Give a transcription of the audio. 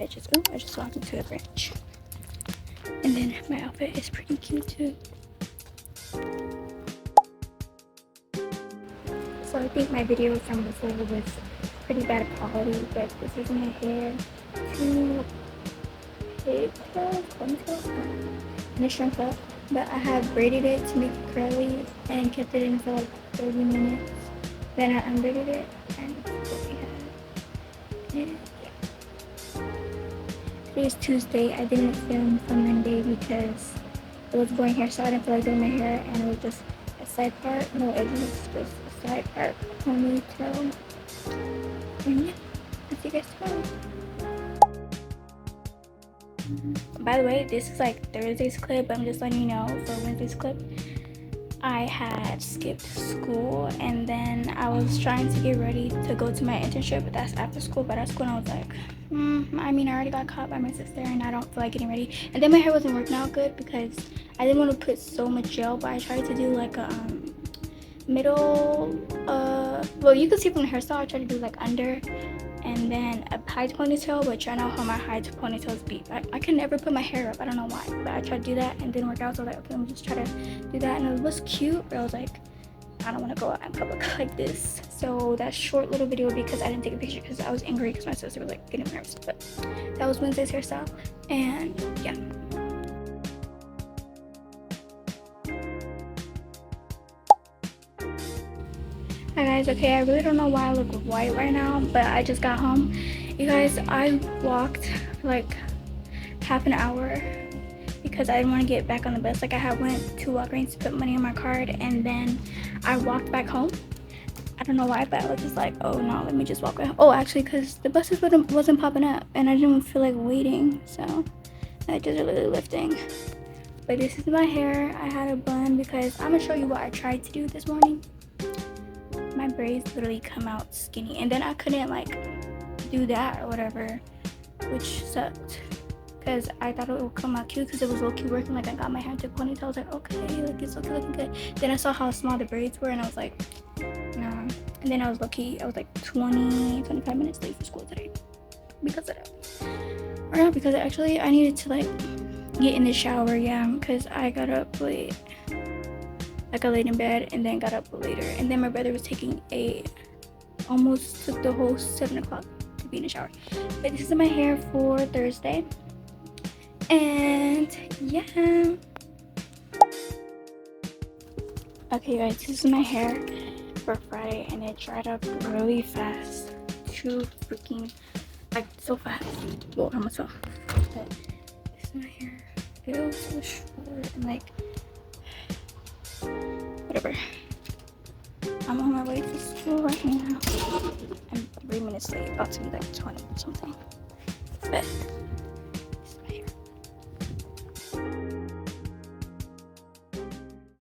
edges. Oh, I just walked into a branch. And then my outfit is pretty cute too. So I think my video from before was pretty bad quality, but this is my hair. Two pigtails, ponytails, and it shrunk up. But I have braided it to make it curly and kept it in for like 30 minutes. Then I unbraided it, and that's what we have. And yeah. Today is Tuesday. I didn't film on Monday because it was boring hair, so I didn't feel like doing my hair, and it was just a side part. No, it was just a side part ponytail. And yeah, I'll see you guys tomorrow. By the way, this is like Thursday's clip, but I'm just letting you know for Wednesday's clip. I had skipped school, and then I was trying to get ready to go to my internship, but that's after school. But at school, I was like, I mean, I already got caught by my sister, and I don't feel like getting ready. And then my hair wasn't working out good because I didn't want to put so much gel, but I tried to do like a middle, well, you can see from the hairstyle, I tried to do like under, and then a high ponytail, but y'all know how my high ponytails be. I can never put my hair up, I don't know why, but I tried to do that and it didn't work out, so I was like, okay, let me just try to do that, and it was cute, but I was like, I don't want to go out in public like this. So that short little video because I didn't take a picture because I was angry because my sister was like getting nervous. But that was Wednesday's hairstyle, and yeah. Hi guys, okay, I really don't know why I look white right now, but I just got home. You guys, I walked like half an hour because I didn't want to get back on the bus. Like I had went to Walgreens to put money on my card, and then I walked back home. I don't know why, but I was just like, oh no, let me just walk back. Oh, actually, because the buses wasn't popping up, and I didn't feel like waiting, so I just really lifting. But this is my hair. I had a bun because I'm gonna show you what I tried to do this morning. My braids literally come out skinny, and then I couldn't like do that or whatever, which sucked because I thought it would come out cute because it was low-key working. Like I got my hair into a ponytail. I was like, okay, like it's okay, looking good. Then I saw how small the braids were, and I was like, nah. And then I was lucky. I was like 25 minutes late for school today because of that. Or not because actually I needed to like get in the shower, yeah, because I got up late. I got laid in bed and then got up later, and then my brother was taking almost took the whole 7 o'clock to be in the shower. But this is my hair for Thursday, and yeah. Okay guys, this is my hair for Friday, and it dried up really fast. Too freaking, like so fast. Well, how much so? But this is my hair. It was so short and like whatever. I'm on my way to school right now. I'm 3 minutes late, about to be like 20 or something. But